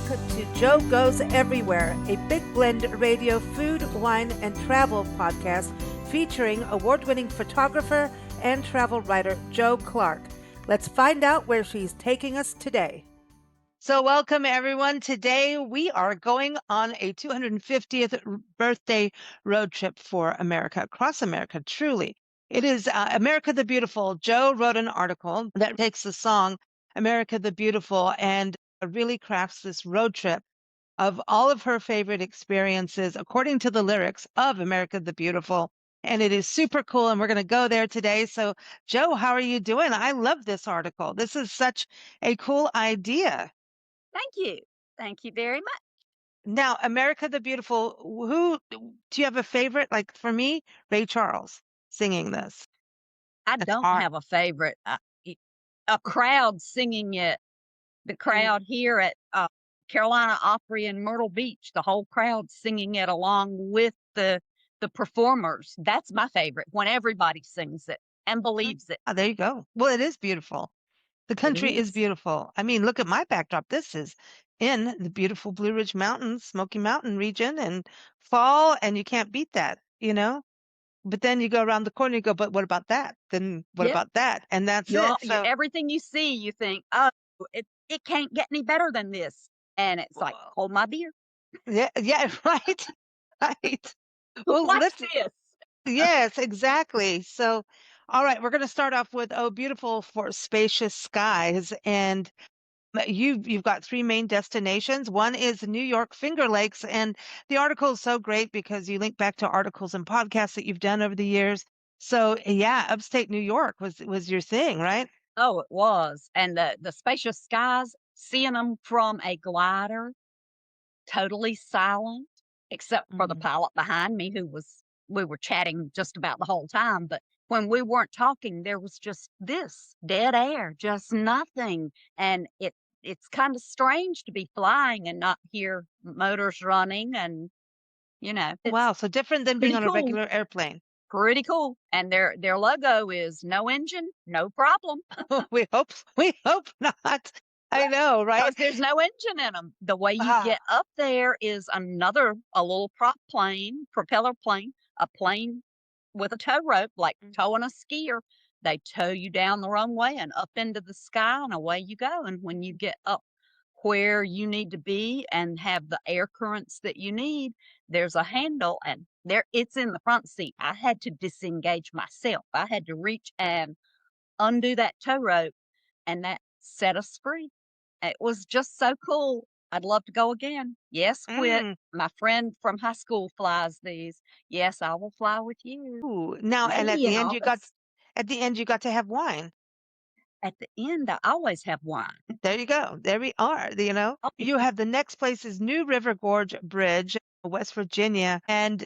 to Joe Goes Everywhere, a Big Blend radio food, wine, and travel podcast featuring award-winning photographer and travel writer Joe Clark. Let's find out where she's taking us today. So welcome, everyone. Today we are going on a 250th birthday road trip for America, across America, truly. It is America the Beautiful. Joe wrote an article that takes the song America the Beautiful and really crafts this road trip of all of her favorite experiences according to the lyrics of America the Beautiful. And it is super cool. And we're going to go there today. So, Joe, how are you doing? I love this article. This is such a cool idea. Thank you. Thank you very much. Now, America the Beautiful, who do you have a favorite? Like for me, Ray Charles singing this. I That's don't hard. have a favorite. A crowd singing it, the crowd here at Carolina Opry in Myrtle Beach, the whole crowd singing it along with the performers. That's my favorite, when everybody sings it and believes it. Oh, there you go. Well, it is beautiful. The It country is is. beautiful. I mean, look at my backdrop. This is in the beautiful Blue Ridge Mountains, Smoky Mountain region, and fall, and you can't beat that, you know? But then you go around the corner, you go, but what about that? Then what Yep. about that? And that's it. So, Everything you see, you think, oh, it can't get any better than this. And it's like, whoa. hold my beer. Yeah, yeah, right, right. Well, Watch let's, this. yes, exactly. So, all right, we're going to start off with, oh, beautiful for spacious skies. And you've got three main destinations. One is New York Finger Lakes, and the article is so great because you link back to articles and podcasts that you've done over the years. So yeah, upstate New York was your thing, right? Oh, it was. And the spacious skies, seeing them from a glider, totally silent, except for the Mhm. pilot behind me we were chatting just about the whole time. But when we weren't talking, there was just this dead air, just nothing. And it's kind of strange to be flying and not hear motors running. And, it's Wow, so different than being pretty on a cool. regular airplane. Pretty cool. And their logo is no engine, no problem. We hope not. I know, right? Because there's no engine in them. The way you Ah, get up there is a little propeller plane, a plane with a tow rope, like towing a skier. They tow you down the runway and up into the sky, and away you go. And when you get up where you need to be and have the air currents that you need, there's a handle, and it's in the front seat. I had to disengage myself. I had to reach and undo that tow rope, and that set us free. It was just so cool. I'd love to go again. Yes, Whit. mm. My friend from high school flies these. Yes, I will fly with you. Ooh, now, and Maybe in August. at the end you got to have wine. At the end, I always have wine. There you go. There we are. Oh, You have the next place is New River Gorge Bridge, West Virginia. And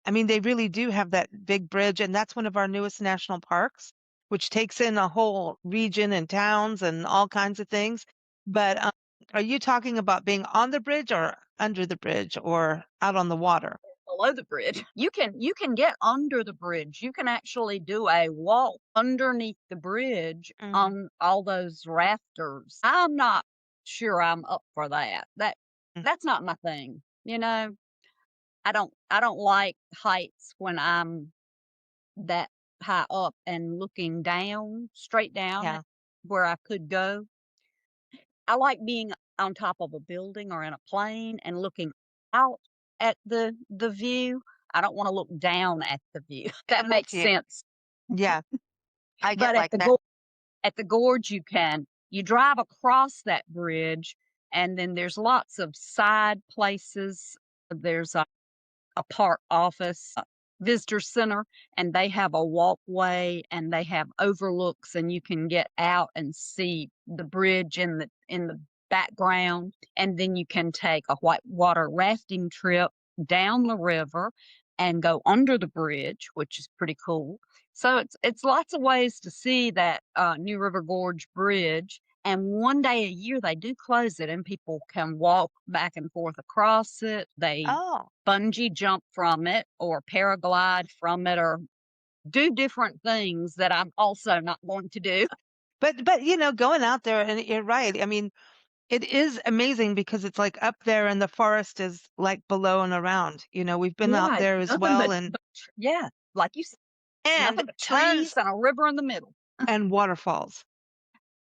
I mean, they really do have that big bridge. And that's one of our newest national parks, which takes in a whole region and towns and all kinds of things. But are you talking about being on the bridge or under the bridge or out on the water? below the bridge. You can get under the bridge. You can actually do a walk underneath the bridge Mm, on all those rafters. I'm not sure I'm up for that. mm. That's not my thing. I don't like heights when I'm that high up and looking down, straight down at Yeah. where I could go. I like being on top of a building or in a plane and looking out at the view. I don't want to look down at the view. That I'm with makes you. sense. Yeah. I get But like that. at the gorge you drive across that bridge, and then there's lots of side places. There's a park office, a visitor center, and they have a walkway and they have overlooks, and you can get out and see the bridge in the background. And then you can take a whitewater rafting trip down the river and go under the bridge, which is pretty cool. So it's lots of ways to see that New River Gorge Bridge. And one day a year they do close it, and people can walk back and forth across it. They Oh, bungee jump from it or paraglide from it or do different things that I'm also not going to do. but going out there, and you're right. I mean, It is amazing because it's like up there and the forest is like below and around. We've been out Right. there as Nothing well, but yeah, like you said, and nothing but tons trees and a river in the middle. and waterfalls.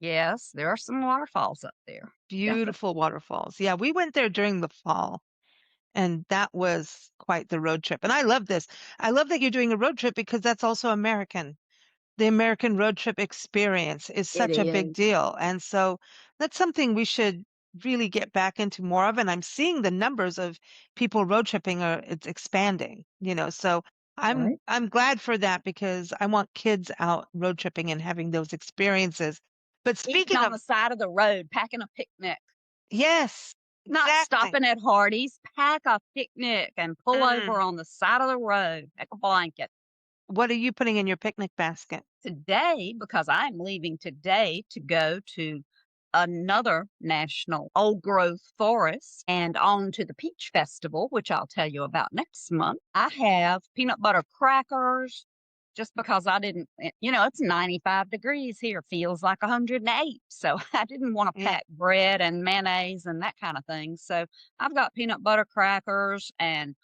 Yes, there are some waterfalls up there. Definitely. Beautiful waterfalls. Yeah, we went there during the fall, and that was quite the road trip. And I love this. I love that you're doing a road trip because that's also American. The American road trip experience is It such a big is. deal. And so that's something we should really get back into more of. And I'm seeing the numbers of people road tripping are it's expanding, so I'm Right. I'm glad for that because I want kids out road tripping and having those experiences. But Eating speaking on of, the side of the road, packing a picnic. yes, Not exactly. stopping at Hardee's, pack a picnic and pull over Mm. on the side of the road, pack a blanket. What are you putting in your picnic basket? Today, because I'm leaving today to go to another national old growth forest and on to the Peach Festival, which I'll tell you about next month. I have peanut butter crackers just because I didn't, it's 95 degrees here, feels like 108. So I didn't want to Yeah. pack bread and mayonnaise and that kind of thing. So I've got peanut butter crackers and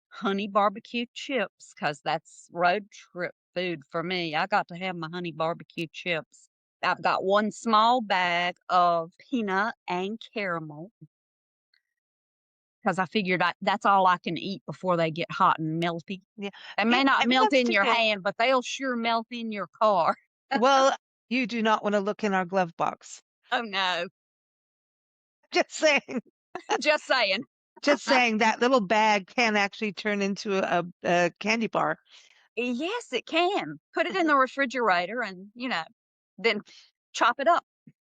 honey barbecue chips because that's road trip food for me. I got to have my honey barbecue chips. I've got one small bag of peanut and caramel because I figured that's all I can eat before they get hot and melty. Yeah. They may not I mean, melt that's in too your bad. hand, but they'll sure melt in your car. Well, you do not want to look in our glove box. Oh no, Just saying. just saying. Just saying that little bag can actually turn into a candy bar. Yes, it can. Put it in Mhm. the refrigerator and, then chop it up.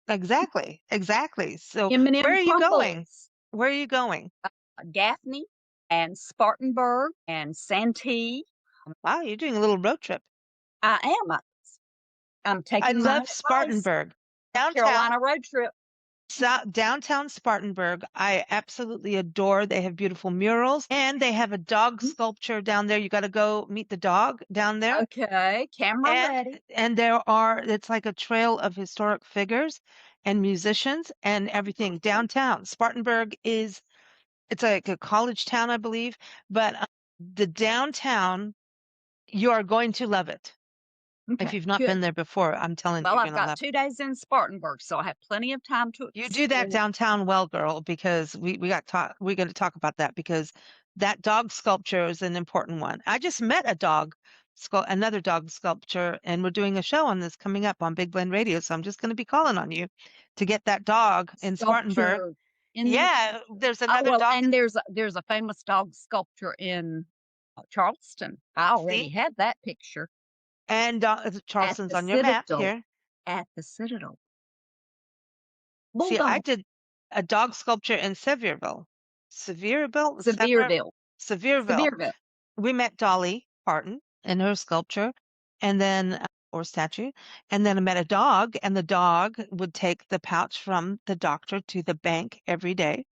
Exactly. Exactly. So where M&M are you going? crumbles. Where are you going? Gaffney and Spartanburg and Santee. Wow, you're doing a little road trip. I am. I'm I taking my love advice. Spartanburg. South Downtown, Carolina road trip. downtown Spartanburg, I absolutely adore. They have beautiful murals and they have a dog Mm, sculpture down there. You got to go meet the dog down there. okay, camera And ready. it's like a trail of historic figures and musicians and everything downtown. Spartanburg it's like a college town, I believe, but the downtown, you are going to love it. If Okay, you've not been good. there before, I'm telling you, Well, you're I've going to got love it. 2 days in Spartanburg, so I have plenty of time to You do that explore. downtown well, girl, because we're going to talk about that because that dog sculpture is an important one. I just met another dog sculpture, and we're doing a show on this coming up on Big Blend Radio. So I'm just going to be calling on you to get that dog in Spartanburg. Sculpture in Yeah, there's oh another well, dog. and there's a famous dog sculpture in Charleston. I already See, had that picture and at Charleston's the on your map Citadel. here. At the Citadel. See, I Bulldog. did a dog sculpture in Sevierville. Sevierville. Sevierville. We met Dolly Parton in her sculpture, and then or statue, and then I met a dog, and the dog would take the pouch from the doctor to the bank every day,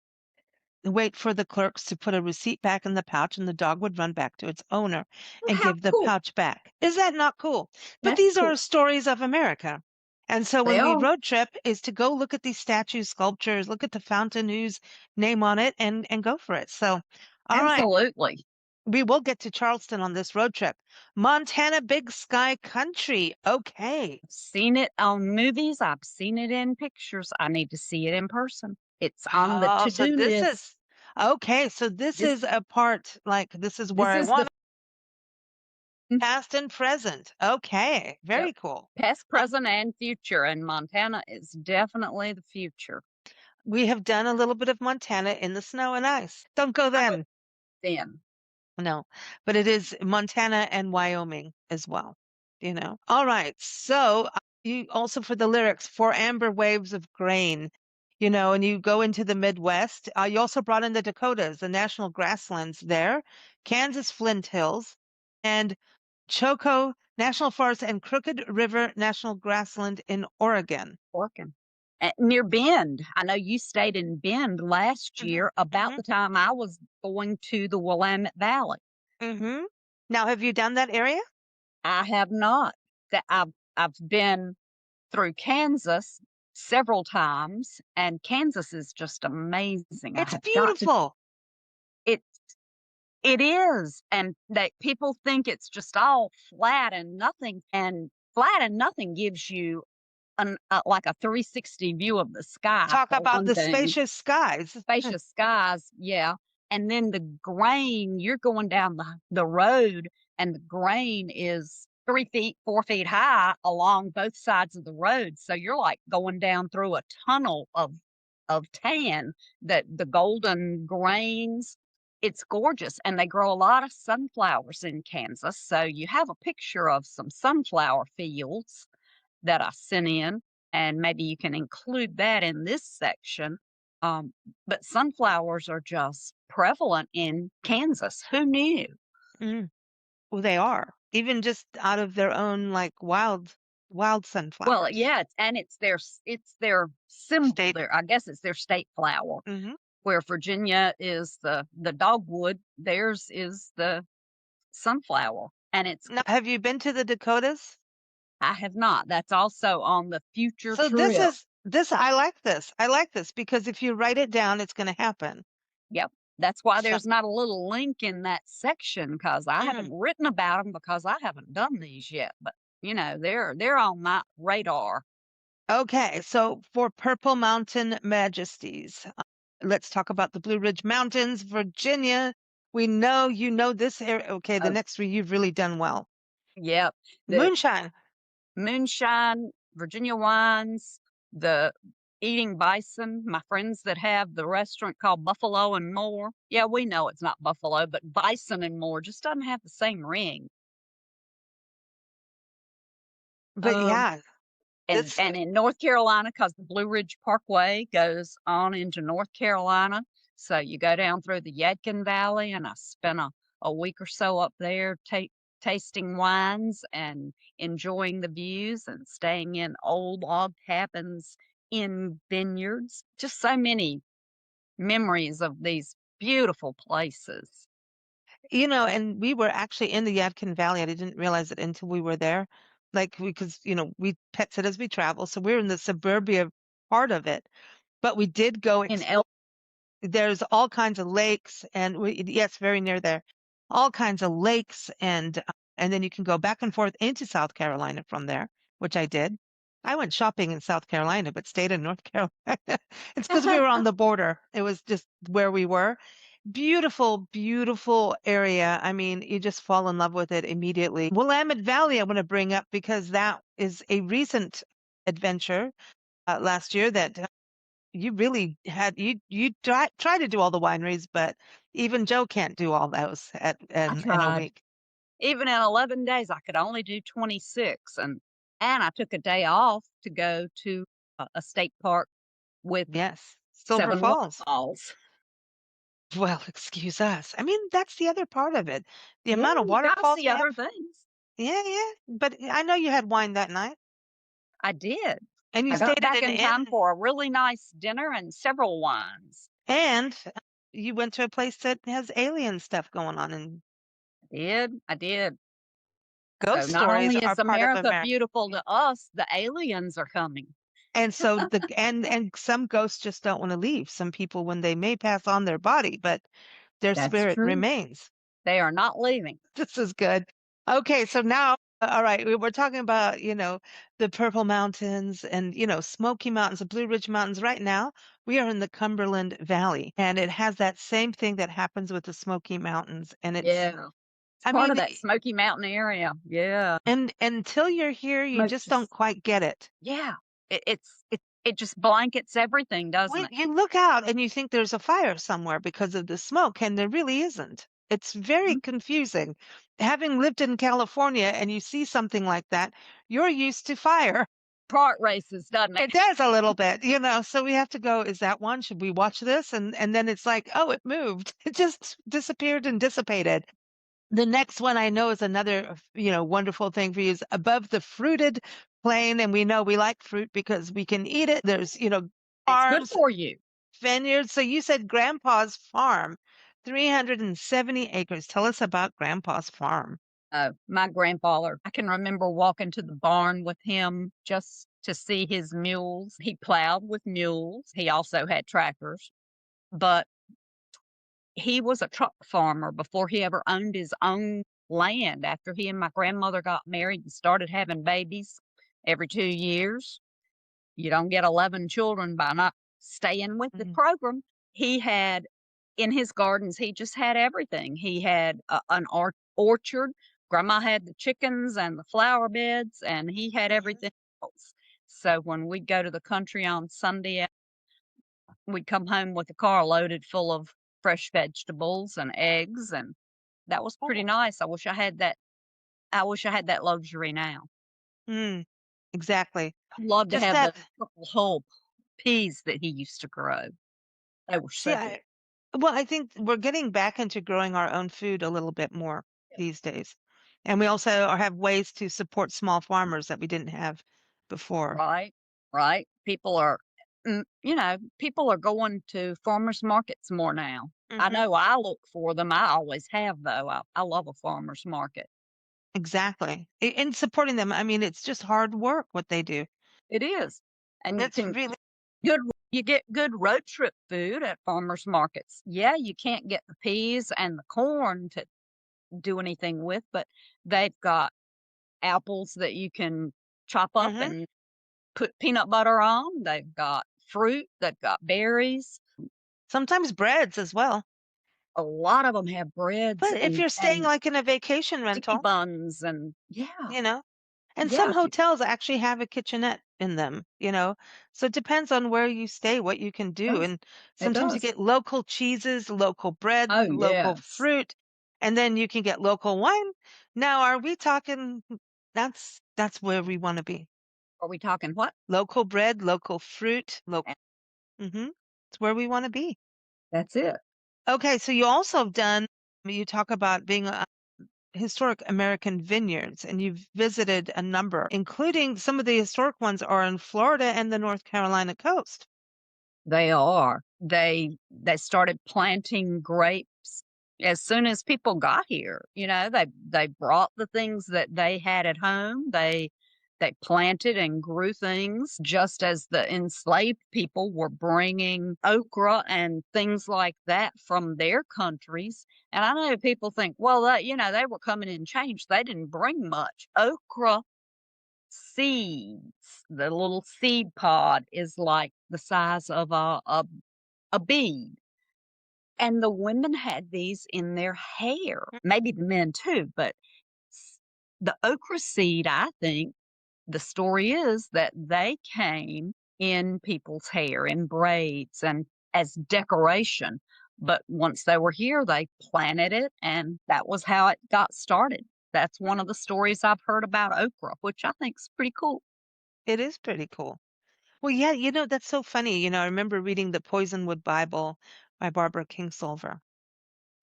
wait for the clerks to put a receipt back in the pouch, and the dog would run back to its owner Oh, and how give the cool. pouch back. Is that not cool? But That's these are cool. stories of America. And so They when we are. road trip is to go look at these statues, sculptures, look at the fountain whose name on it and go for it. So, all right. Absolutely. We will get to Charleston on this road trip. Montana Big Sky Country. Okay. I've seen it on movies. I've seen it in pictures. I need to see it in person. It's on the Oh, so to-do this list. is okay. So this This is a part like this is where this I is the want past and present. Okay. yep, Very cool. past, Uh, present, and future. And Montana is definitely the future. We have done a little bit of Montana in the snow and ice. Don't go I would then. then. No, but it is Montana and Wyoming as well, All right. So you also for the lyrics, for amber waves of grain, and you go into the Midwest. You also brought in the Dakotas, the national grasslands there, Kansas Flint Hills, and Choco National Forest and Crooked River National Grassland in Oregon. Working. Near Bend. I know you stayed in Bend last Hmm. year about Hmm. the time I was going to the Willamette Valley. Hmm. Now, have you done that area? I have not. That I've been through Kansas, several times, and Kansas is just amazing. I It's have got to beautiful. it it is, and that people think it's just all flat and nothing gives you like a 360 view of the sky Talk for about one the thing. spacious skies. Spacious skies, yeah, and then the grain, you're going down the road, and the grain is 3 feet, 4 feet high along both sides of the road, so you're, like, going down through a tunnel of tan, that the golden grains, it's gorgeous, and they grow a lot of sunflowers in Kansas, so you have a picture of some sunflower fields that I sent in, and maybe you can include that in this section. Um, but sunflowers are just prevalent in Kansas. Who knew? Mm. Well, they are. Even just out of their own, like, wild Well, sunflowers. yeah, and it's their symbol. State. Their I guess it's their state flower. Mhm. Where Virginia is the dogwood, theirs is the sunflower, and it's Now, have you been to the Dakotas? I have not. That's also on the future So this trip. is this I like this. I like this because if you write it down, it's gonna happen. Yep. That's why So there's not a little link in that section because I mm. haven't written about them because I haven't done these yet. But they're on my radar. Okay, so for Purple Mountain Majesties, let's talk about the Blue Ridge Mountains, Virginia. We know you know this area. Okay, the Oh, next three you've really done well. yep. The Moonshine. moonshine, Virginia wines, the eating bison. My friends that have the restaurant called Buffalo and More. Yeah, we know it's not Buffalo, but Bison and More just doesn't have the same ring. But Um, yeah, And this and in North Carolina, because the Blue Ridge Parkway goes on into North Carolina, so you go down through the Yadkin Valley, and I spent a week or so up there tasting wines and enjoying the views and staying in old log cabins in vineyards. Just so many memories of these beautiful places. and we were actually in the Yadkin Valley. I didn't realize it until we were there. Like because, we pet sit as we travel, so we're in the suburbia part of it. But we did go In El there's all kinds of lakes and yes, very near there. All kinds of lakes and then you can go back and forth into South Carolina from there, which I did. I went shopping in South Carolina, but stayed in North Carolina. It's because we were on the border. It was just where we were. Beautiful, beautiful area. I mean, you just fall in love with it immediately. Willamette Valley, I want to bring up because that is a recent adventure last year that you really had you try to do all the wineries, but even Joe can't do all those I in a tried. week. Even in 11 days, I could only do 26, and I took a day off to go to a state park with Yes, Silver 7 Falls. waterfalls. Well, excuse us. I mean, that's the other part of it. The Yeah, amount of you gotta waterfalls see you have. other things. Yeah, yeah. But I know you had wine that night, I did. and you I got stayed at back an in time inn, for a really nice dinner and several wines. and you went to a place that has alien stuff going on, and I did. So ghost not stories only are is part of America America. beautiful to us, the aliens are coming. And so and some ghosts just don't want to leave. Some people, when they may pass on their body, but their That's spirit true. remains. They are not leaving. This is good. Okay, so now, all right, we're talking about, the Purple Mountains and, Smoky Mountains, the Blue Ridge Mountains. Right now, we are in the Cumberland Valley, and it has that same thing that happens with the Smoky Mountains. And Yeah. It's I part mean, of that Smoky Mountain area. Yeah. and until you're here, you Smoke just don't just quite get it. Yeah. It just blankets everything, doesn't When it? you look out and you think there's a fire somewhere because of the smoke, and there really isn't. It's very Mhm. confusing. Having lived in California and you see something like that, you're used to fire. Part races, doesn't it? It does a little bit, so we have to go, is that one? Should we watch this? And then it's like, oh, it moved. It just disappeared and dissipated. The next one I know is another, wonderful thing for you is above the fruited plain. And we know we like fruit because we can eat it. There's, It's good farms, for you. vineyards. So you said Grandpa's farm, 370 acres. Tell us about Grandpa's farm. My grandfather, I can remember walking to the barn with him just to see his mules. He plowed with mules. He also had tractors, but he was a truck farmer before he ever owned his own land. After he and my grandmother got married and started having babies every 2 years, you don't get 11 children by not staying with the Mhm. program. He had in his gardens, he just had everything. He had an orchard. Grandma had the chickens and the flower beds, and he had Mhm. everything else. So when we'd go to the country on Sunday, we'd come home with a car loaded full of fresh vegetables and eggs, and that was pretty Oh. nice. I wish I had that luxury now. Mm, exactly. I'd love to Just have that. the purple hull peas that he used to grow. They were See, so good. I think we're getting back into growing our own food a little bit more these days. And we also have ways to support small farmers that we didn't have before. Right, right. People are going to farmers markets more now. I Hmm. know I look for them. I always have, though. I love a farmer's market. Exactly. And supporting them. I mean, it's just hard work what they do. It is. And It's really, good you get good road trip food at farmers markets. Yeah, you can't get the peas and the corn to do anything with, but they've got apples that you can chop up hmm and put peanut butter on. They've got fruit, they've got berries. sometimes breads as well. A lot of them have breads But if you're staying and like in a vacation sticky rental, buns and yeah, you know, and some yeah, hotels actually have a kitchenette in them. So it depends on where you stay, what you can it do. does. And It sometimes you does. get local cheeses, local breads, Oh, local yes. fruit, and then you can get local wine. Now, are we talking that's where we want to be. Are we talking what? Local bread, local fruit, Eh, local. It's where we want to be. that's it. Okay, so you also have done, you talk about being historic American vineyards, and you've visited a number, including some of the historic ones are in Florida and the North Carolina coast. They are. They started planting grapes as soon as people got here. They brought the things that they had at home. They planted and grew things just as the enslaved people were bringing okra and things like that from their countries. And I know people think, well, they were coming in change. They didn't bring much. Okra seeds. The little seed pod is like the size of a bead. And the women had these in their hair, maybe the men too, but s- the okra seed, I think the story is that they came in people's hair in braids and as decoration. But once they were here, they planted it, and that was how it got started. That's one of the stories I've heard about okra, which I think is pretty cool. It is pretty cool. Well, yeah, that's so funny. I remember reading the Poisonwood Bible by Barbara Kingsolver,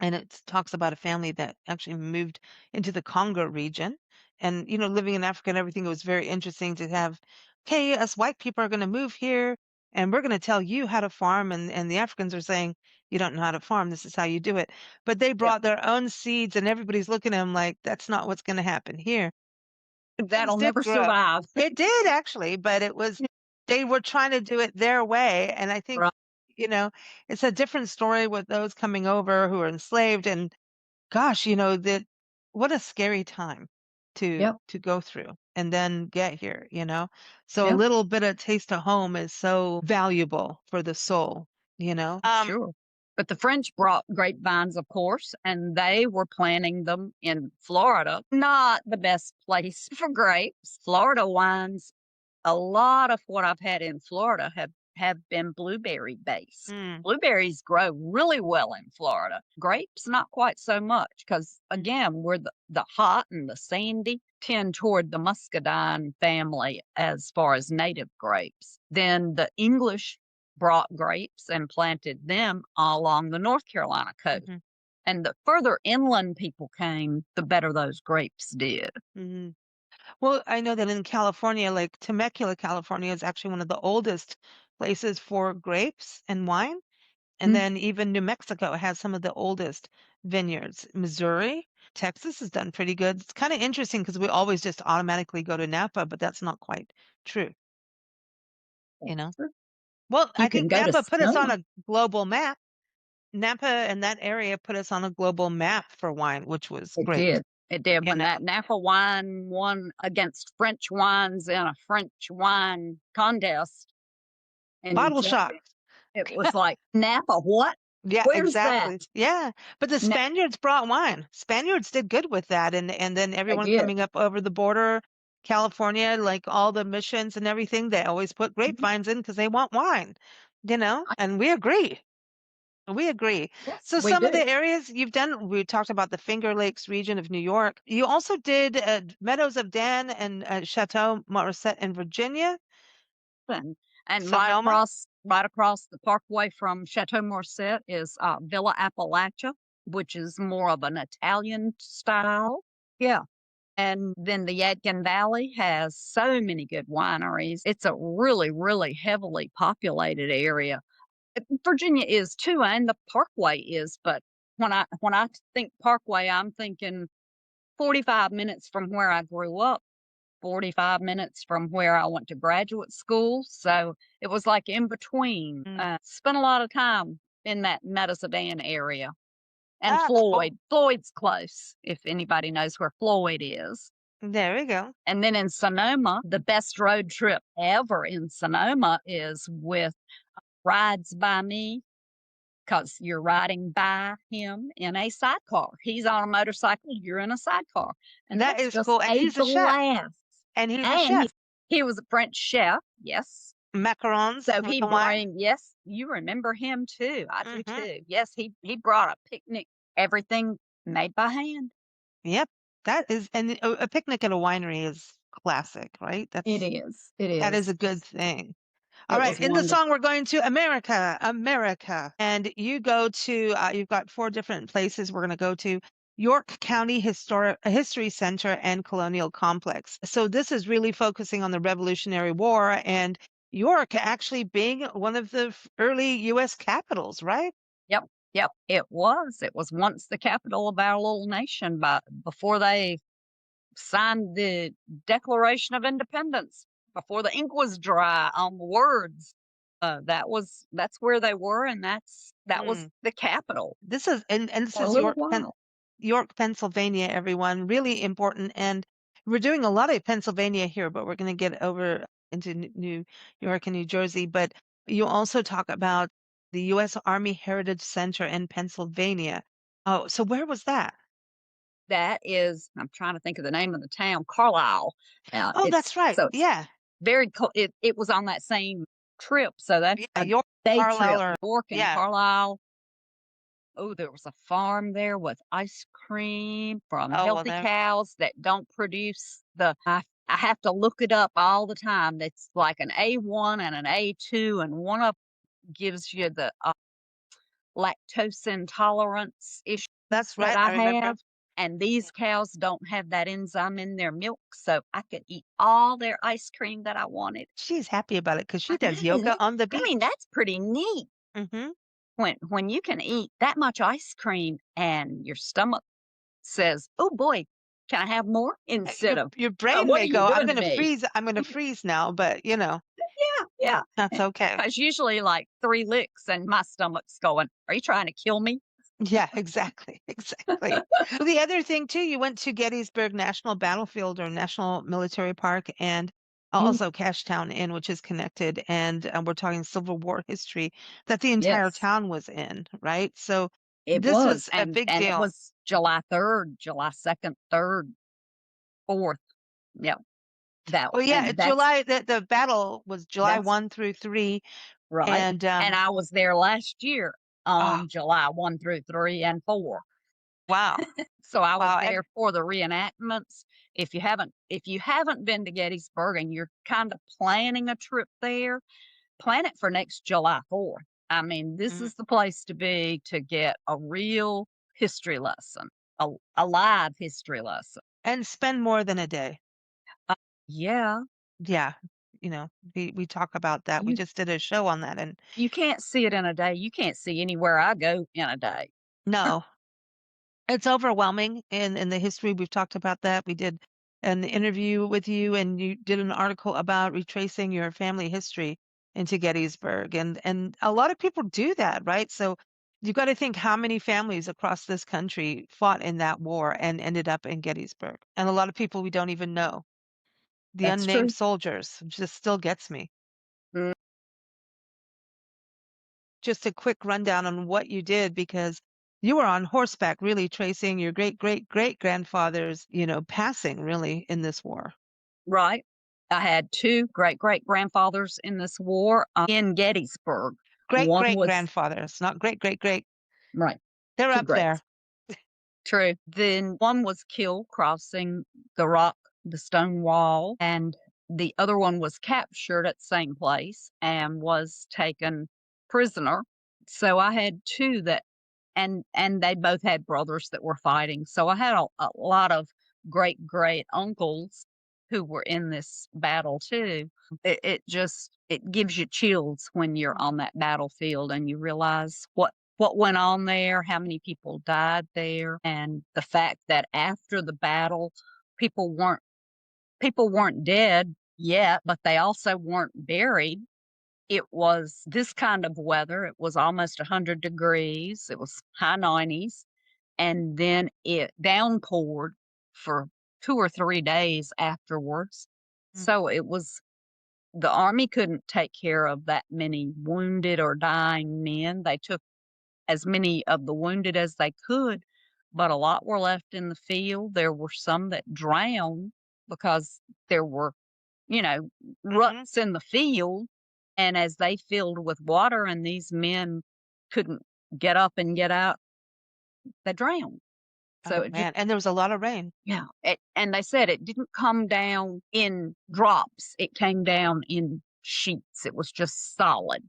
and it talks about a family that actually moved into the Congo region. And, living in Africa and everything, it was very interesting to have, okay, us white people are going to move here and we're going to tell you how to farm. And the Africans are saying, you don't know how to farm. This is how you do it. But they Yeah, brought their own seeds and everybody's looking at them like, that's not what's going to happen here. Things that'll did never grow. survive. It did actually, but they were trying to do it their way. And I think, Right. you know, it's a different story with those coming over who are enslaved. And gosh, that what a scary time to Yep. to go through and then get here. So a Yep. little bit of taste of home is so valuable for the soul. Sure. But the French brought grapevines, of course, and they were planting them in Florida. Not the best place for grapes. Florida wines, a lot of what I've had in Florida have been blueberry based. Mm, Blueberries grow really well in Florida. Grapes, not quite so much, because mm, again, we're the hot and the sandy tend toward the muscadine family as far as native grapes. Then the English brought grapes and planted them all along the North Carolina coast. mhm, And the further inland people came, the better those grapes did. mhm. Well, I know that in California, like Temecula, California is actually one of the oldest places for grapes and wine. And Mm, then even New Mexico has some of the oldest vineyards. Missouri, Texas has done pretty good. It's kind of interesting because we always just automatically go to Napa, but that's not quite true. you know. Sure. Well, You I can think go to Napa put us on Sonoma. a global map. Napa and that area put us on a global map for wine, which was It great. did. It did. You When know, that Napa wine won against French wines in a French wine contest in bottle Germany, shock. it was like, Napa, what? Yeah, Where's that? exactly. Yeah. But the Na- Spaniards brought wine. Spaniards did good with that. And then they everyone did. coming up over the border, California, like all the missions and everything, they always put Mhm. grapevines in because they want wine, and we agree. We agree. Yes, So we some of do. the areas you've done, we talked about the Finger Lakes region of New York. You also did Meadows of Dan and Chateau Morrisette in Virginia, And, and Sonoma. right across the parkway from Chateau Morset is Villa Appalachia, which is more of an Italian style. Yeah. And then the Yadkin Valley has so many good wineries. It's a really, really heavily populated area. Virginia is too, and the Parkway is. But when I think Parkway, I'm thinking 45 minutes from where I grew up, 45 minutes from where I went to graduate school. So it was like in between. Mm. Spent a lot of time in that Medicine area. And That's cool. Floyd's close, if anybody knows where Floyd is. There we go. And then in Sonoma, the best road trip ever in Sonoma is with Rides by Me, because you're riding by him in a sidecar. He's on a motorcycle, you're in a sidecar. And That that's is just cool. And a he's a chef. blast. And he's a And chef. he was a French chef, yes. Macarons So with he the wine. yes, you remember him too. I do Hmm. too. Yes, he brought a picnic, everything made by hand. Yep. That is, and a picnic at a winery is classic, right? It is. It That is is. a good thing. All It right. was In the wonderful. song, we're going to America, America. And you go to, you've got 4 different places we're going to go to. York County History Center and Colonial Complex. So this is really focusing on the Revolutionary War and York actually being one of the early U.S. capitals, right? Yep. Yep. It was. It was once the capital of our little nation, but before they signed the Declaration of Independence, before the ink was dry on the words. That's where they were, and that was Mm. the capital This is and this for a is little while. York, Pennsylvania, everyone. Really important. And we're doing a lot of Pennsylvania here, but we're going to get over into New York and New Jersey. But you also talk about the U.S. Army Heritage Center in Pennsylvania. Oh, so where was that? That is, I'm trying to think of the name of the town, Carlisle. Oh, that's right. It's Yeah. very cool. It was on that same trip, so that's Yeah. a York, day Carlisle, trip. or York and yeah. Carlisle. Oh, there was a farm there with ice cream from Oh, well, healthy there. cows that don't produce I have to look it up all the time. It's like an A1 and an A2, and one of gives you the lactose intolerance issue That's that right. I I remember. have. And these cows don't have that enzyme in their milk, so I could eat all their ice cream that I wanted. She's happy about it because she I does know. yoga on the I mean, beach. that's pretty neat Hmm. when you can eat that much ice cream and your stomach says, "Oh boy, can I have more?" Instead of, Your "Oh, brain what may are you go, doing to me?" I'm gonna freeze now, but Yeah, yeah. that's okay. It's usually like 3 licks and my stomach's going, "Are you trying to kill me?" Yeah, exactly. Exactly. Well, the other thing too, you went to Gettysburg National Battlefield or National Military Park and Mm, also Cashtown Inn, which is connected. And we're talking Civil War history that the entire yes, town was in, right? So it this was, was a big and it deal. was July 3rd, July 2nd, 3rd, 4th. Yep, Well, yeah, that's the battle was July that's 1 through 3. right, And and I was there last year oh, on July 1 through 3 and 4. wow. So I was Wow. And there for the reenactments. If you haven't been to Gettysburg and you're kind of planning a trip there, plan it for next July 4th. I mean, this mm, is the place to be to get a real history lesson, a live history lesson. and spend more than a day. Uh, yeah, Yeah, we talk about that. We you just did a show on that, and you can't see it in a day. You can't see anywhere I go in a day. no, it's overwhelming. In the history, we've talked about that. We did an interview with you, and you did an article about retracing your family history. into Gettysburg. And a lot of people do that, right? So you've got to think how many families across this country fought in that war and ended up in Gettysburg. And a lot of people we don't even know. The That's unnamed true. soldiers just still gets me. Mm. Just a quick rundown on what you did because you were on horseback, really tracing your great great great grandfather's, passing really in this war. Right. I had two great great grandfathers in this war in Gettysburg. Great One great was grandfathers, not great great great. right, They're two up there. greats. True. Then one was killed crossing the rock, the stone wall, and the other one was captured at the same place and was taken prisoner. So I had two that, and they both had brothers that were fighting. So I had a lot of great great uncles who were in this battle too. It gives you chills when you're on that battlefield and you realize what went on there, how many people died there, and the fact that after the battle, people weren't people weren't dead yet, but they also weren't buried. It was this kind of weather. It was almost 100 degrees. It was high 90s, and then it downpoured for 2 or 3 days afterwards. Mm. So it was the army couldn't take care of that many wounded or dying men. They took as many of the wounded as they could, but a lot were left in the field. There were some that drowned because there were, you know, Hmm. ruts in the field. And as they filled with water and these men couldn't get up and get out, they drowned. So Oh it just, man, and there was a lot of rain. yeah. And they said it didn't come down in drops, it came down in sheets. It was just solid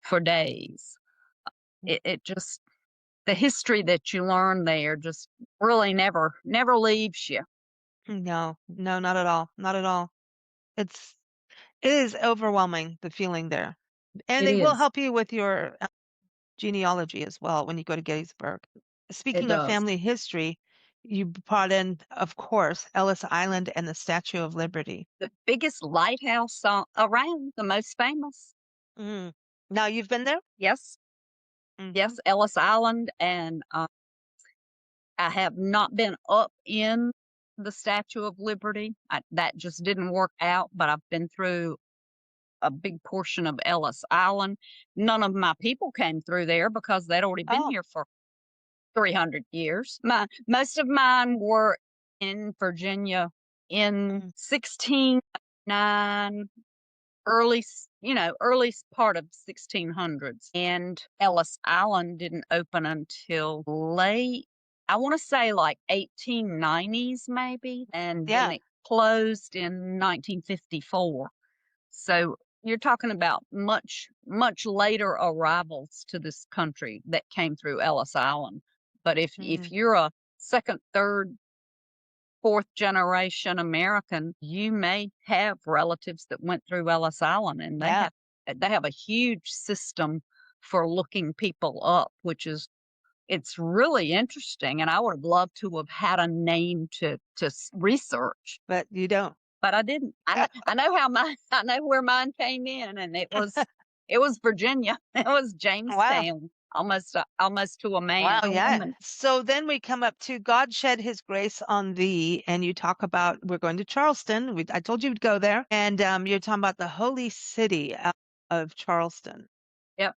for days. It just, the history that you learn there just really never leaves you. No, no, not at all, not at all. It's it is overwhelming the feeling there, and It they will is. help you with your genealogy as well when you go to Gettysburg. It Speaking of does. family history, you brought in, of course, Ellis Island and the Statue of Liberty. The biggest lighthouse around, the most famous. Mm. Now you've been there? Yes, Hmm. yes, Ellis Island, and I have not been up in the Statue of Liberty. That just didn't work out, but I've been through a big portion of Ellis Island. None of my people came through there because they'd already been Oh, here for 300 years. Most of mine were in Virginia in mm, 1609, early part of 1600s. And Ellis Island didn't open until late, I want to say like 1890s maybe, and then yeah. it closed in 1954. So you're talking about much later arrivals to this country that came through Ellis Island. But if Mm, you're a second, third, fourth generation American, you may have relatives that went through Ellis Island, and yeah. they have a huge system for looking people up, it's really interesting. And I would have loved to have had a name to research, But you don't. but I didn't. I know how mine I know where mine came in, and it was Virginia. It was Wow. Jamestown, almost to a man, Wow, a yeah. woman. So then we come up to God shed his grace on thee, and you talk about we're going to Charleston. I told you we'd go there, and you're talking about the holy city of Charleston. Yep.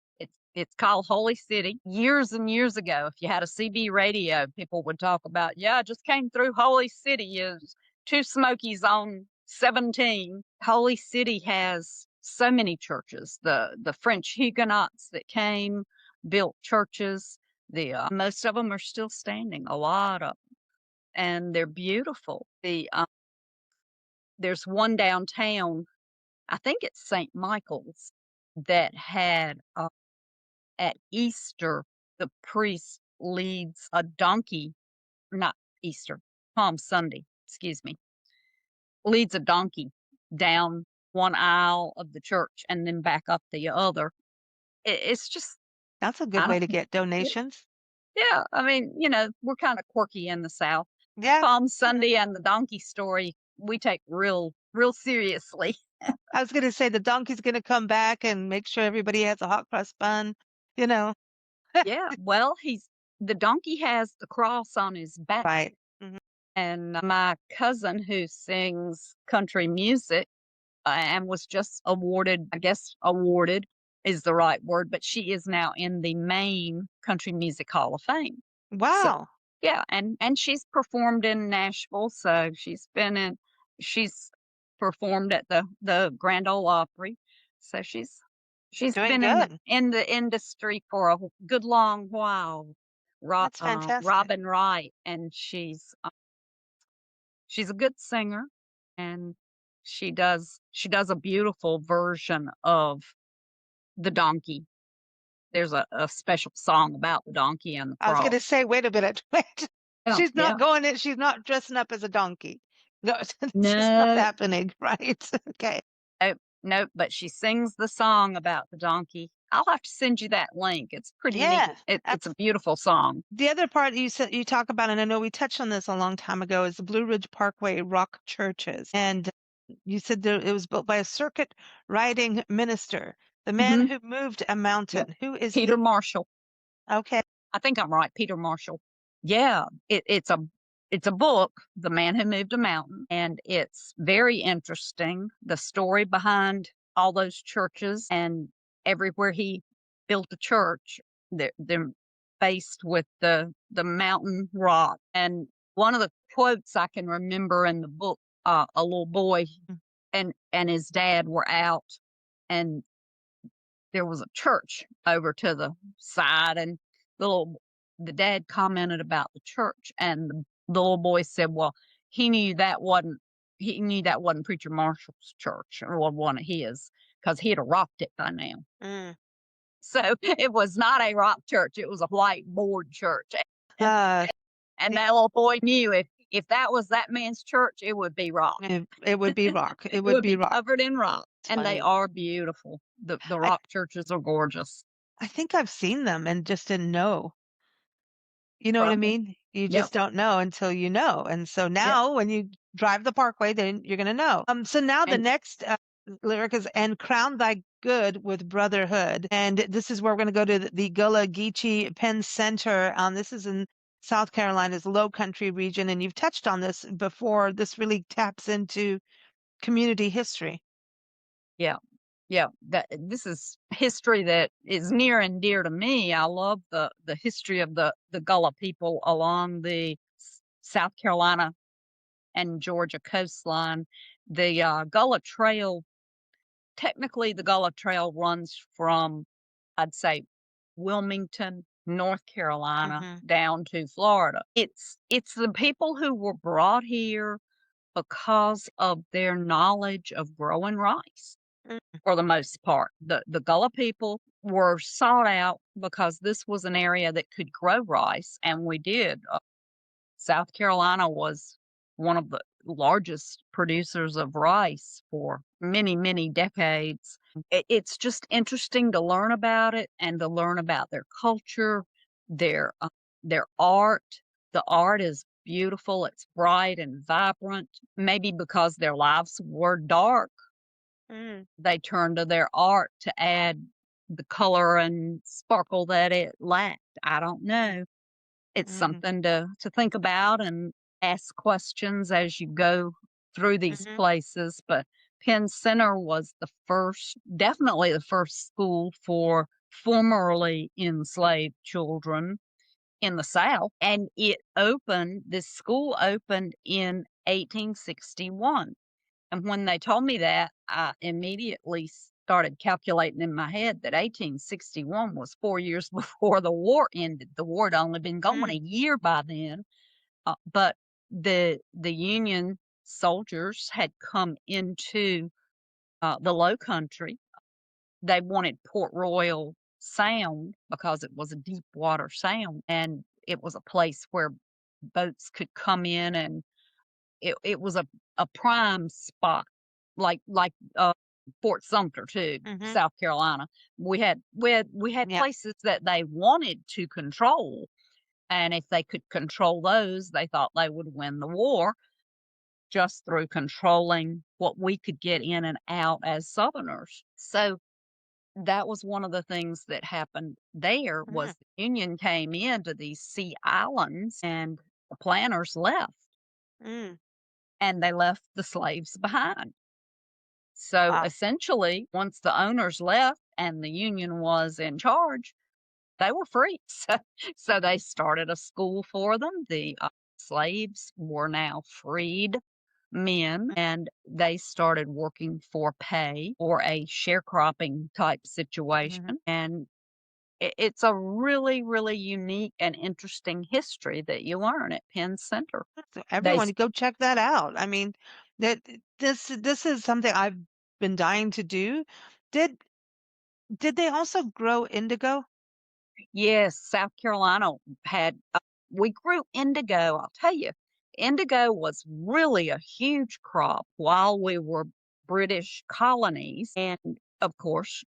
It's called Holy City. Years and years ago, if you had a CB radio, people would talk about, yeah, I just came through Holy City. Is two Smokies on 17. Holy City has so many churches. The French Huguenots that came built churches. The most of them are still standing. A lot of them, and they're beautiful. There's one downtown. I think it's St. Michael's that had at Easter, the priest leads a donkey, not Easter, Palm Sunday, excuse me, leads a donkey down one aisle of the church and then back up the other. It's just, That's a good I way to don't, get donations. yeah, I mean, we're kind of quirky in the South. Yeah. Palm Yeah. Sunday and the donkey story, we take real seriously. I was going to say the donkey's going to come back and make sure everybody has a hot cross bun, you know. Yeah, well, the donkey has the cross on his back, Right. Mhm. and my cousin who sings country music and was just awarded, I guess awarded is the right word, but she is now in the Maine Country Music Hall of Fame. So Wow. yeah, and she's performed in Nashville, so she's performed at the Grand Ole Opry. So she's Doing been in good. the industry for a good long while. That's fantastic. Robin Wright, and she's a good singer, and she does a beautiful version of the donkey. There's a special song about the donkey and the I was going cross. to say, wait a minute. Wait. Yeah, yeah. She's not dressing up as a donkey. No, it's just not No, happening, right? Okay. nope, nope, but she sings the song about the donkey. I'll have to send you that link. It's pretty neat. Yeah. It's a beautiful song. The other part you said you talk about, and I know we touched on this a long time ago, is the Blue Ridge Parkway rock churches. And you said it was built by a circuit riding minister, the man Hmm. who moved a Yeah. mountain. Who is Peter he? Marshall. Okay. I think I'm right, Peter Marshall. Yeah, it's a book, The Man Who Moved a Mountain, and it's very interesting. The story behind all those churches and everywhere he built a church, they're faced with the mountain rock. And one of the quotes I can remember in the book, a little boy and his dad were out, and there was a church over to the side, and the little the dad commented about the church, and the little boy said, well, he knew that wasn't Preacher Marshall's church or one of his, because he'd have rocked it by now. Mm. So it was not a rock church, it was a white board church. And Uh, and that little boy knew if that was that man's church, it would be rock. it would be rock. It It would would be be rock. covered in rock. It's And they funny. are beautiful. The I, rock churches are gorgeous. I think I've seen them and just didn't know. You know what I Right. mean? You Yep. just don't know until you know. And so Yep. now when you drive the parkway, then you're going to know. So now the And next lyric is, and crown thy good with brotherhood. And this is where we're going to go to the Gullah Geechee Penn Center. This is in South Carolina's Lowcountry region. And you've touched on this before. This really taps into community history. yeah, yeah, this is history that is near and dear to me. I love the history of the Gullah people along the South Carolina and Georgia coastline. The Gullah Trail, technically, the Gullah Trail runs from, I'd say, Wilmington, North Carolina, Hmm. down to Florida. It's the people who were brought here because of their knowledge of growing rice for the most part. The Gullah people were sought out because this was an area that could grow rice, and we did. South Carolina was one of the largest producers of rice for many, many decades. It's just interesting to learn about it and to learn about their culture, their art. The art is beautiful. It's bright and vibrant. Maybe because their lives were dark, Mm. they turned to their art to add the color and sparkle that it lacked. I don't know. It's Mm. something to think about and ask questions as you go through these Hmm. places. But Penn Center was definitely the first school for formerly enslaved children in the South. And this school opened in 1861. And when they told me that, I immediately started calculating in my head that 1861 was 4 years before the war ended. The war had only been going Mm. a year by then, but the Union soldiers had come into the Lowcountry. They wanted Port Royal Sound because it was a deep water sound, and it was a place where boats could come in, and it was a prime spot, like Fort Sumter too, Hmm. South Carolina. We had Yeah. places that they wanted to control, and if they could control those, they thought they would win the war. just through controlling what we could get in and out as Southerners. So that was one of the things that happened there Mm, was the Union came into these sea islands and the planters left mm. and they left the slaves behind. So Wow. essentially, once the owners left and the Union was in charge, they were free. So they started a school for them. The slaves were now freed men and they started working for pay or a sharecropping type situation. Mhm. And it's a really, really unique and interesting history that you learn at Penn Center. So They, everyone, go check that out. I mean, that this is something I've been dying to do. Did did they also grow indigo? yes, South Carolina had, we grew indigo. I'll tell you, indigo was really a huge crop while we were British colonies. And of course,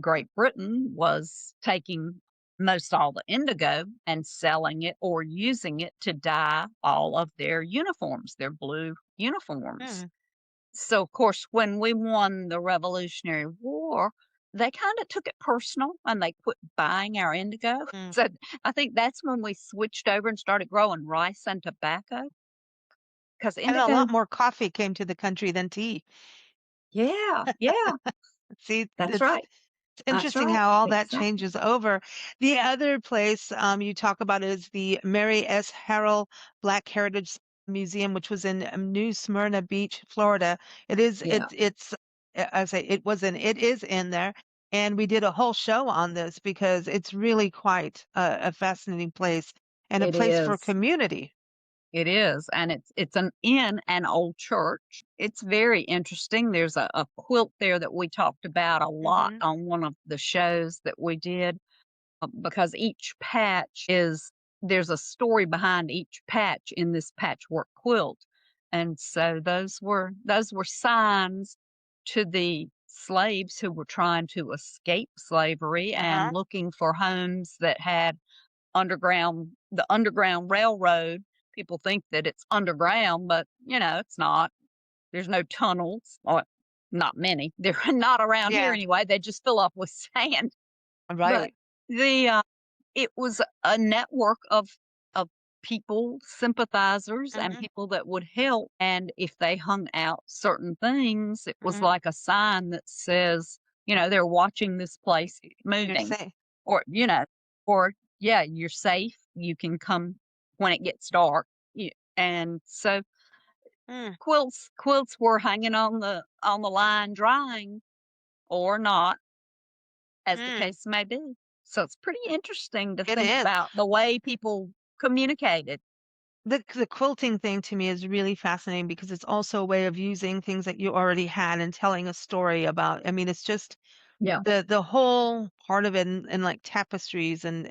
Great Britain was taking most all the indigo and selling it or using it to dye all of their uniforms, their blue uniforms. Mm, So, of course, when we won the Revolutionary War, they kind of took it personal and they quit buying our indigo. mm. So, I think that's when we switched over and started growing rice and tobacco because And a indigo, lot more coffee came to the country than tea. yeah, yeah, See, that's it's right. That's interesting right. how all that Exactly. changes over. The other place you talk about is the Mary S. Harrell Black Heritage Museum, which was in New Smyrna Beach, Florida. It is Yeah, it's I say it is in there. And we did a whole show on this because it's really quite a fascinating place and a it place for is. community. It is, and it's in an old church. It's very interesting. There's a quilt there that we talked about a lot Hmm. on one of the shows that we did because each patch is there's a story behind each patch in this patchwork quilt. And so those were signs to the slaves who were trying to escape slavery and Uh-huh. looking for homes that had the underground railroad. People think that it's underground, but it's not. There's no tunnels, or not many. They're not around here Yeah, anyway. They just fill up with sand. But right. the it was a network of people, sympathizers, and Hmm. people that would help. And if they hung out certain things, it was Hmm. like a sign that says, they're watching this place You're moving, saying. or or yeah, you're safe. You can come when it gets dark. And so Mm, quilts were hanging on the line drying or not, as the mm. case may be. So it's pretty interesting to It think is. about the way people communicated. The quilting thing to me is really fascinating because it's also a way of using things that you already had and telling a story about. I mean, it's just Yeah. the whole part of it and like tapestries and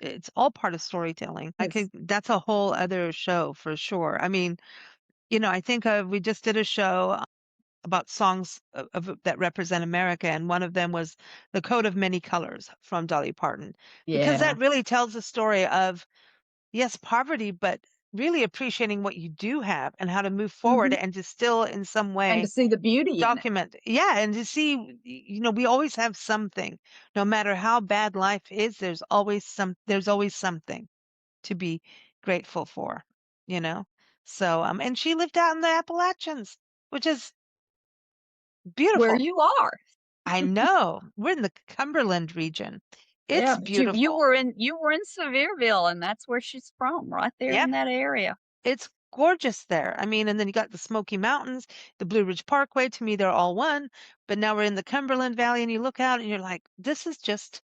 it's all part of storytelling. It's That's a whole other show for sure. I mean, I think we just did a show about songs that represent America, and one of them was "The Coat of Many Colors" from Dolly Parton, because yeah. that really tells the story of yes, poverty, but really appreciating what you do have and how to move forward Mhm. and to still in some And to way see the beauty in it. document. Yeah, and to see, we always have something. No matter how bad life is, there's always something to be grateful for, you know? So, and she lived out in the Appalachians, which is Where beautiful. you are. I know. We're in the Cumberland region. It's Yeah, but you beautiful. were in Sevierville, and that's where she's from, right there Yep. in that area. It's gorgeous there. I mean, and then you got the Smoky Mountains, the Blue Ridge Parkway. To me, they're all one. But now we're in the Cumberland Valley, and you look out and you're like, this is just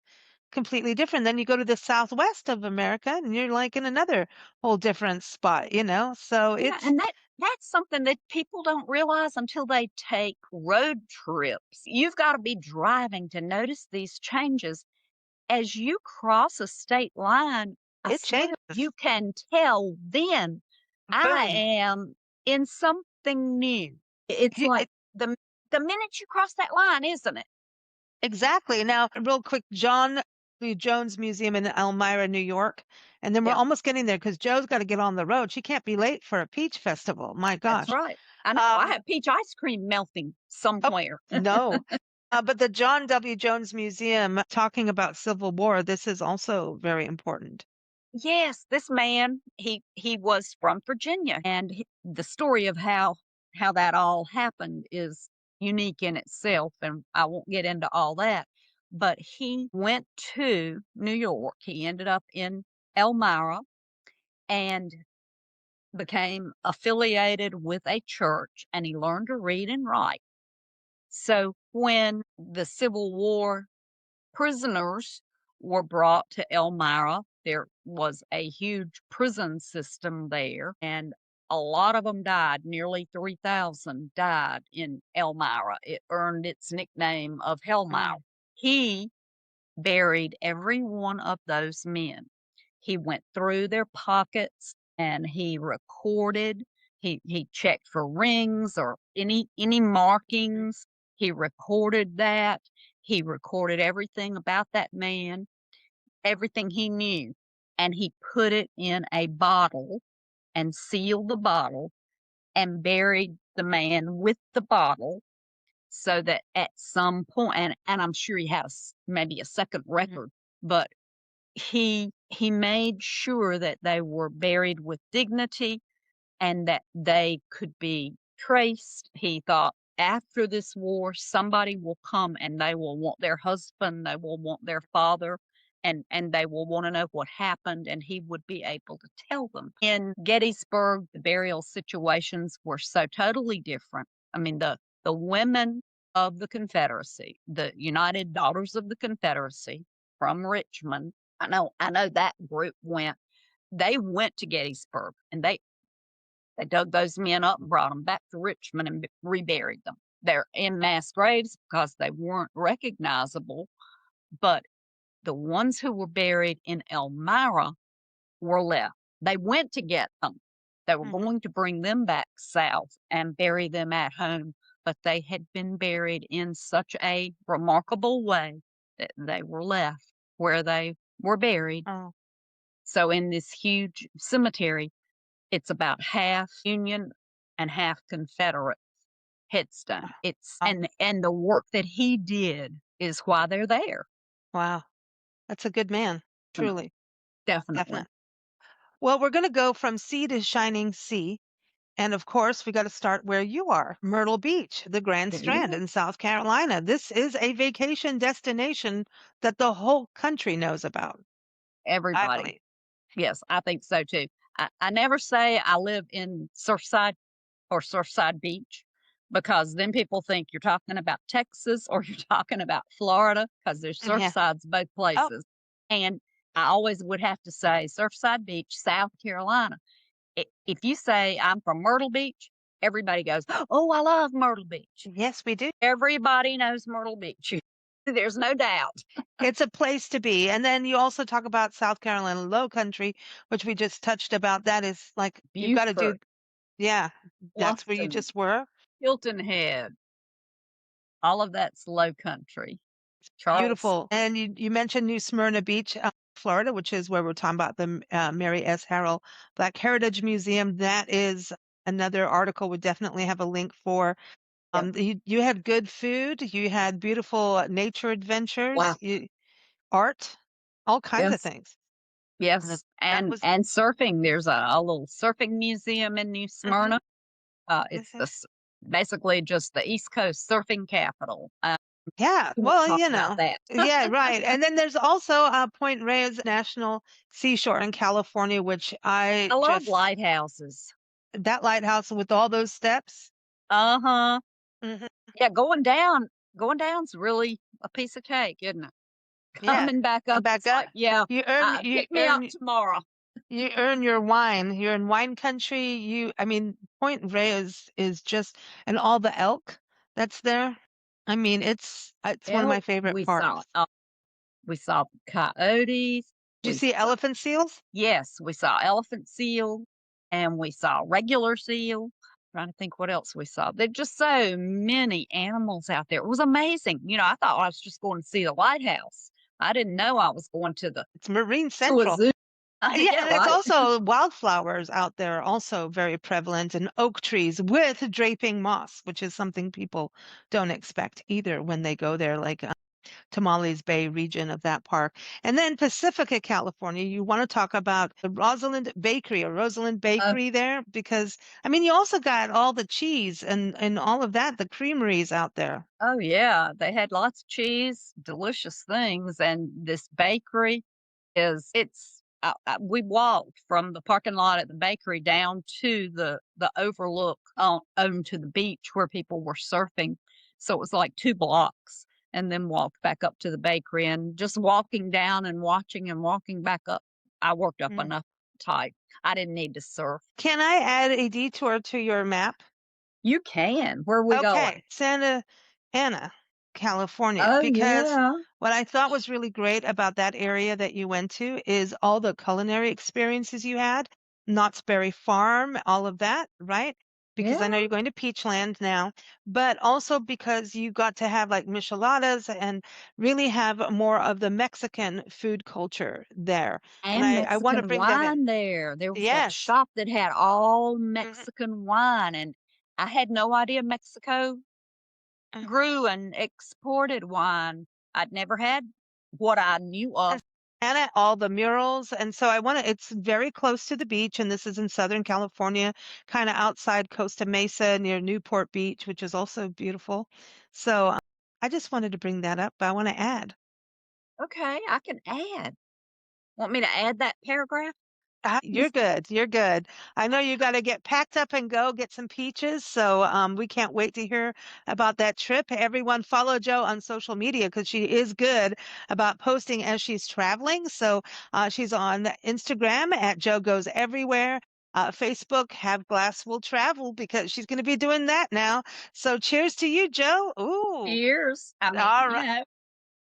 completely different. Then you go to the southwest of America, and you're like in another whole different spot. So Yeah, it's and that's something that people don't realize until they take road trips. You've got to be driving to notice these changes. As you cross a state line, I it swear changes. you can tell then I Boom. am in something new. It's You- like it- the minute you cross that line, isn't it? exactly. Now, real quick, John Jones Museum in Elmira, New York. And then we're Yeah, almost getting there because Joe's got to get on the road. She can't be late for a peach festival. My that's gosh. right. I know. I Um, have peach ice cream melting oh, somewhere. no. But the John W. Jones Museum, talking about Civil War, this is also very important. Yes, this man, he was from Virginia, and the story of how that all happened is unique in itself, and I won't get into all that. But he went to New York. He ended up in Elmira and became affiliated with a church, and he learned to read and write. So when the Civil War prisoners were brought to Elmira. There was a huge prison system there, and a lot of them died. Nearly 3,000 died in Elmira. It earned its nickname of Hellmire. Mm. He buried every one of those men. He went through their pockets and he recorded. He checked for rings or any markings. He recorded that. He recorded everything about that man, everything he knew, and he put it in a bottle and sealed the bottle and buried the man with the bottle so that at some point, and I'm sure he had maybe a second record, but he made sure that they were buried with dignity and that they could be traced. He thought after this war, somebody will come and they will want their husband, they will want their father, and they will want to know what happened, and he would be able to tell them. In Gettysburg, the burial situations were so totally different. I mean, the women of the Confederacy, the United Daughters of the Confederacy from Richmond, I know that group they went to Gettysburg and they dug those men up and brought them back to Richmond and reburied them. They're in mass graves because they weren't recognizable, but the ones who were buried in Elmira were left. They went to get them. They were going to bring them back south and bury them at home, but they had been buried in such a remarkable way that they were left where they were buried. Oh, So in this huge cemetery, it's about half Union and half Confederate headstone. It's wow. and the work that he did is why they're there. Wow. That's a good man. Definitely. Truly. Definitely. Definitely. Well, we're going to go from sea to shining sea. And of course, we got to start where you are, Myrtle Beach, the Grand There you Strand go. in South Carolina. This is a vacation destination that the whole country knows about, I Everybody. believe. Yes, I think so too. I never say I live in Surfside or Surfside Beach because then people think you're talking about Texas or you're talking about Florida because there's Yeah. Surfsides both Oh, places. And I always would have to say Surfside Beach, South Carolina. If you say I'm from Myrtle Beach, everybody goes, "Oh, I love Myrtle Beach." yes, we do. Everybody knows Myrtle Beach. There's no doubt. It's a place to be. And then you also talk about South Carolina Lowcountry, which we just touched about. That is like, you've got to do, Beaufort, yeah, that's where you Bluffton, just were. Hilton Head, all of that's low country. Beautiful. Charleston. And you mentioned New Smyrna Beach, Florida, which is where we're talking about the Mary S. Harrell Black Heritage Museum. That is another article we definitely have a link for. Yep. You had good food, you had beautiful nature adventures, Wow. art, all kinds of Yes. things. And Yes. that was And surfing. There's a little surfing museum in New mhm, Smyrna. It's mhm. basically just the East Coast surfing capital. Yeah, We won't well, talk about that. yeah, right. And then there's also Point Reyes National Seashore in California, which I I love just lighthouses. that lighthouse with all those steps. Uh-huh. Hmm. Yeah, going down's really a piece of cake, isn't it? Yeah, Coming back come up, back it's up. like, yeah, You pick me up tomorrow. earn your wine. You're in wine country. I mean, Point Reyes is just, and all the elk that's there. I mean, it's one of my Elk, favorite parks. we saw coyotes, Did you we see saw, elephant seals? yes, we saw elephant seal, and we saw regular seal. Trying to think what else we saw. There's just so many animals out there. It was amazing. I thought I was just going to see the lighthouse, I didn't know I was going to the It's Marine to a Central. zoo. Yeah, Yeah, and it's right. also wildflowers out there also very prevalent, and oak trees with draping moss, which is something people don't expect either when they go there, like Tamales Bay region of that park. And then Pacifica, California, you want to talk about the Rosalind Oh, Bakery there, because I mean, you also got all the cheese and all of that, the creameries out there. oh yeah, they had lots of cheese, delicious things, and this bakery we walked from the parking lot at the bakery down to the overlook on to the beach where people were surfing. So it was like 2 blocks, and then walked back up to the bakery, and just walking down and watching and walking back up, I worked up Mm. enough type. I didn't need to surf. Can I add a detour to your map? You can. Where are we Okay, going? Santa Ana, California, Oh, because yeah. what I thought was really great about that area that you went to is all the culinary experiences you had, Knott's Berry Farm, all of that, right? Because I know Yeah. you're going to Peachland now, but also because you got to have like micheladas and really have more of the Mexican food culture there. And And I want to Mexican bring that in. wine there. There was that Yes. shop that had all Mhm. Mexican wine, and I had no idea Mexico grew and exported wine. I'd never had what I knew And of. Santa, all the murals. And so I want to, it's very close to the beach, and this is in Southern California, kind of outside Costa Mesa near Newport Beach, which is also beautiful. So I just wanted to bring that up, but I want to add. Okay, I can add. Want me to add that paragraph? You're good. You're good. I know you got to get packed up and go get some peaches. So we can't wait to hear about that trip. Everyone follow Joe on social media because she is good about posting as she's traveling. So she's on Instagram at Joe Goes Everywhere. Facebook, Have Glass Will Travel because she's going to be doing that now. So cheers to you, Joe. Ooh, Cheers. I mean, all right.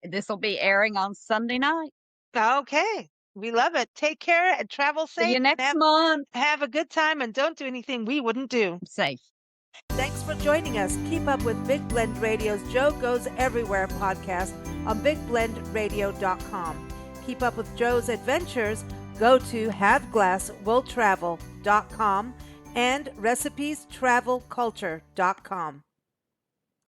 this will be airing on Sunday night. Okay. We love it. Take care and travel See safe you and next month. have a good time and don't do anything we wouldn't do. Safe. Thanks for joining us. Keep up with Big Blend Radio's Joe Goes Everywhere podcast on bigblendradio.com. Keep up with Joe's adventures. Go to haveglasswilltravel.com and recipiestravelculture.com.